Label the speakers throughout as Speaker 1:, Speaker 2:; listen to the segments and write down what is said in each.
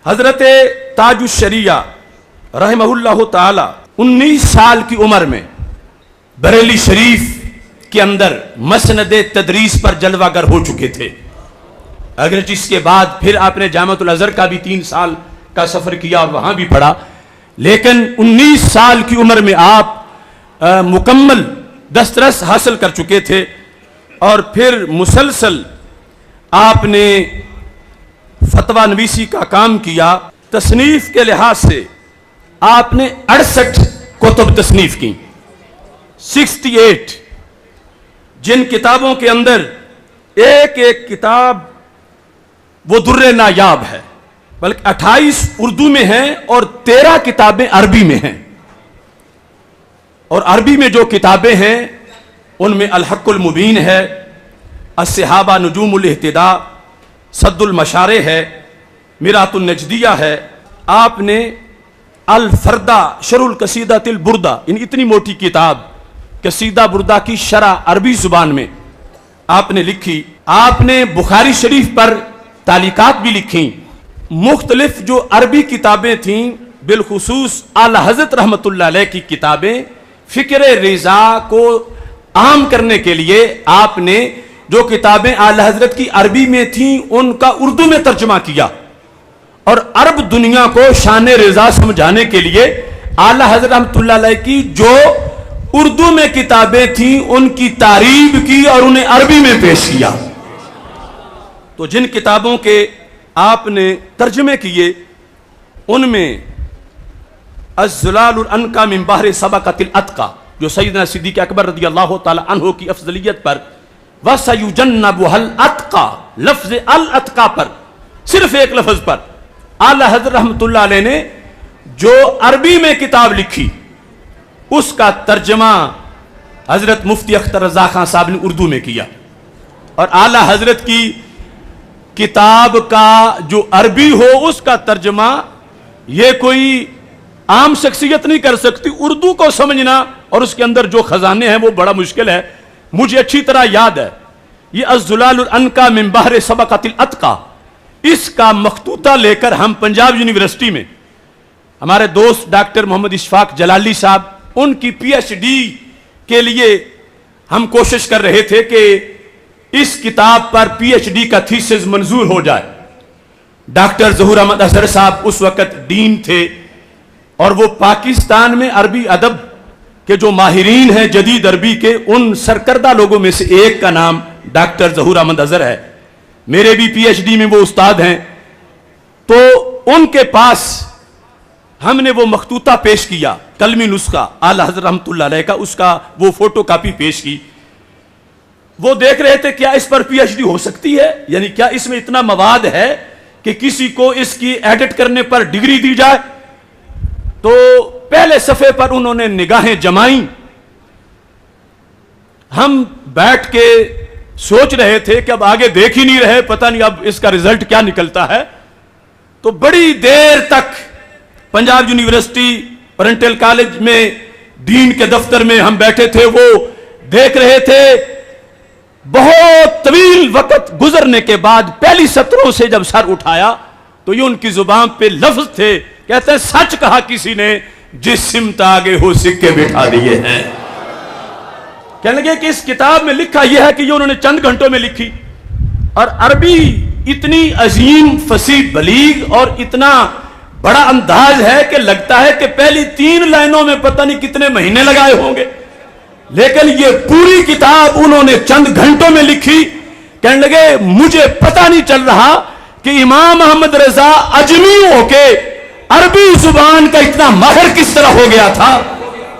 Speaker 1: حضرت تاج الشریعہ رحمہ تعالی 19 سال کی عمر میں بریلی شریف کے اندر مسند تدریس پر جلوہ گر ہو چکے تھے، اگرچہ اس کے بعد پھر آپ نے جامعۃ الازہر کا بھی 3 سال کا سفر کیا اور وہاں بھی پڑھا، لیکن 19 سال کی عمر میں آپ مکمل دسترس حاصل کر چکے تھے، اور پھر مسلسل آپ نے فتویٰ نویسی کا کام کیا۔ تصنیف کے لحاظ سے آپ نے 68 کتب تصنیف کی، 68، جن کتابوں کے اندر ایک ایک کتاب وہ در نایاب ہے، بلکہ 28 اردو میں ہیں اور 13 کتابیں عربی میں ہیں، اور عربی میں جو کتابیں ہیں ان میں الحق المبین ہے، الصحابہ نجوم الاہتداء، صد المشارع ہے، میرات النجدیہ ہے۔ آپ نے الفردہ شرح القصیدۃ البردہ، اتنی موٹی کتاب قصیدہ بردہ کی شرح عربی زبان میں آپ نے لکھی۔ آپ نے بخاری شریف پر تعلیقات بھی لکھی۔ مختلف جو عربی کتابیں تھیں، بالخصوص اعلیٰ حضرت رحمۃ اللہ علیہ کی کتابیں، فکر رضا کو عام کرنے کے لیے آپ نے جو کتابیں اعلیٰ حضرت کی عربی میں تھیں ان کا اردو میں ترجمہ کیا، اور عرب دنیا کو شان رضا سمجھانے کے لیے اعلیٰ حضرت رحمۃ اللہ علیہ کی جو اردو میں کتابیں تھیں ان کی تعریب کی اور انہیں عربی میں پیش کیا۔ تو جن کتابوں کے آپ نے ترجمے کیے ان میں الزلال العنقا من بحر سبقت الاتقا، جو سیدنا صدیق اکبر رضی اللہ تعالی عنہ کی افضلیت پر، وَسَيُجَنَّبُهَا الْأَتْقَى، لفظ الاتقا پر، صرف ایک لفظ پر اعلیٰ حضرت رحمۃ اللہ علیہ نے جو عربی میں کتاب لکھی اس کا ترجمہ حضرت مفتی اختر رضا خان صاحب نے اردو میں کیا، اور اعلیٰ حضرت کی کتاب کا جو عربی ہو اس کا ترجمہ یہ کوئی عام شخصیت نہیں کر سکتی۔ اردو کو سمجھنا اور اس کے اندر جو خزانے ہیں وہ بڑا مشکل ہے۔ مجھے اچھی طرح یاد ہے یہ الزلال العنقا من بحر سبقت الاتقا، اس کا مخطوطہ لے کر ہم پنجاب یونیورسٹی میں ہمارے دوست ڈاکٹر محمد اشفاق جلالی صاحب، ان کی پی ایچ ڈی کے لیے ہم کوشش کر رہے تھے کہ اس کتاب پر پی ایچ ڈی کا تھیسس منظور ہو جائے۔ ڈاکٹر ظہور احمد اظہر صاحب اس وقت ڈین تھے، اور وہ پاکستان میں عربی ادب کہ جو ماہرین ہیں جدید عربی کے، ان سرکردہ لوگوں میں سے ایک کا نام ڈاکٹر ظہور احمد اظہر ہے۔ میرے بھی پی ایچ ڈی میں وہ استاد ہیں، تو ان کے پاس ہم نے وہ مخطوطہ پیش کیا، قلمی نسخہ اعلیٰ حضرت رحمۃ اللہ علیہ کا، اس کا وہ فوٹو کاپی پیش کی۔ وہ دیکھ رہے تھے کیا اس پر پی ایچ ڈی ہو سکتی ہے، یعنی کیا اس میں اتنا مواد ہے کہ کسی کو اس کی ایڈٹ کرنے پر ڈگری دی جائے۔ تو پہلے صفحے پر انہوں نے نگاہیں جمائیں، ہم بیٹھ کے سوچ رہے تھے کہ اب آگے دیکھ ہی نہیں رہے، پتہ نہیں اب اس کا رزلٹ کیا نکلتا ہے۔ تو بڑی دیر تک پنجاب یونیورسٹی پرنٹل کالج میں ڈین کے دفتر میں ہم بیٹھے تھے، وہ دیکھ رہے تھے۔ بہت طویل وقت گزرنے کے بعد پہلی سطروں سے جب سر اٹھایا تو یہ ان کی زبان پہ لفظ تھے، کہتے ہیں سچ کہا کسی نے، جس سمت آگے ہو سکے بٹھا دیے ہیں۔ کہنے لگے کہ اس کتاب میں لکھا یہ ہے کہ یہ انہوں نے چند گھنٹوں میں لکھی، اور عربی اتنی عظیم فصیح بلیغ اور اتنا بڑا انداز ہے کہ لگتا ہے کہ پہلی 3 لائنوں میں پتہ نہیں کتنے مہینے لگائے ہوں گے، لیکن یہ پوری کتاب انہوں نے چند گھنٹوں میں لکھی۔ کہنے لگے مجھے پتہ نہیں چل رہا کہ امام احمد رضا اجمی ہو کے عربی زبان کا اتنا ماہر کس طرح ہو گیا تھا،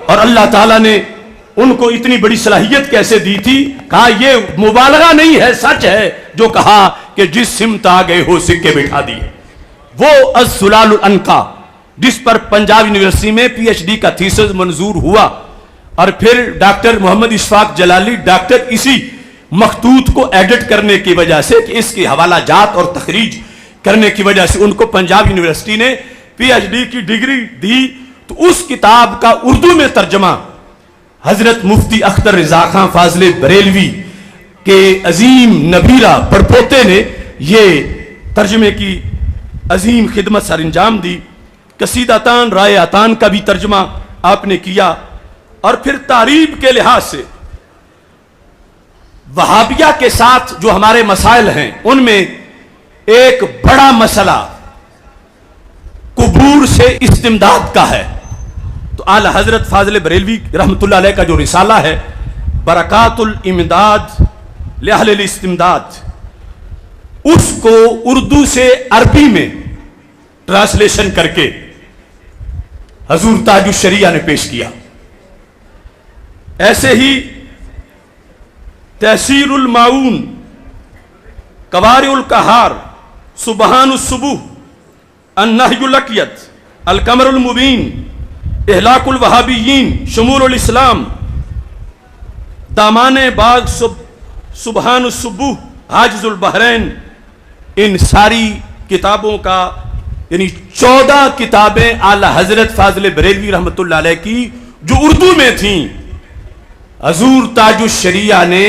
Speaker 1: اور اللہ تعالیٰ نے ان کو اتنی بڑی صلاحیت کیسے دی تھی۔ کہا یہ مبالغہ نہیں ہے، سچ ہے جو کہا کہ جس سمت آگے ہو سکے بٹھا دیے۔ وہ الزلال العنقا جس پر پنجاب یونیورسٹی میں پی ایچ ڈی کا تھیسس منظور ہوا، اور پھر ڈاکٹر محمد اشفاق جلالی ڈاکٹر اسی مخطوط کو ایڈٹ کرنے کی وجہ سے، کہ اس کی حوالہ جات اور تخریج کرنے کی وجہ سے ان کو پنجاب یونیورسٹی نے پی ایچ ڈی کی ڈگری دی۔ تو اس کتاب کا اردو میں ترجمہ حضرت مفتی اختر رضا خان فاضل بریلوی کے عظیم نبیرہ پڑپوتے نے یہ ترجمے کی عظیم خدمت سر انجام دی. قصیدتان رائے اتان کا بھی ترجمہ آپ نے کیا. اور پھر تعریب کے لحاظ سے وہابیہ کے ساتھ جو ہمارے مسائل ہیں ان میں ایک بڑا مسئلہ قبور سے استمداد کا ہے. تو اعلی حضرت فاضل بریلوی رحمۃ اللہ علیہ کا جو رسالہ ہے برکات الامداد لأہل الاستمداد، اس کو اردو سے عربی میں ٹرانسلیشن کر کے حضور تاج الشریعہ نے پیش کیا. ایسے ہی تحسیر المعون، قوارع القہار، سبحان الصبح، النہی الاکیت، القمر المبین، اہلاک الوہابیین، شمول الاسلام، دامان باغ، سبحان الصبح، حاجز البحرین، ان ساری کتابوں کا یعنی 14 کتابیں اعلی حضرت فاضل بریلوی رحمۃ اللہ علیہ کی جو اردو میں تھیں حضور تاج الشریعہ نے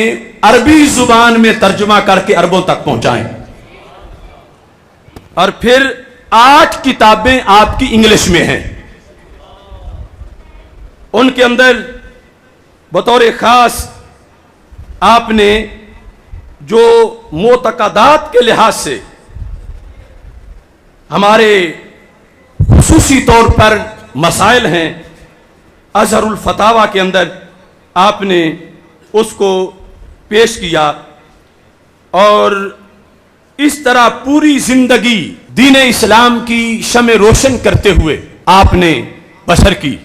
Speaker 1: عربی زبان میں ترجمہ کر کے عربوں تک پہنچائیں. اور پھر 8 کتابیں آپ کی انگلش میں ہیں. ان کے اندر بطور خاص آپ نے جو معتقدات کے لحاظ سے ہمارے خصوصی طور پر مسائل ہیں، اظہر الفتاوی کے اندر آپ نے اس کو پیش کیا. اور اس طرح پوری زندگی دین اسلام کی شمع روشن کرتے ہوئے آپ نے بسر کی.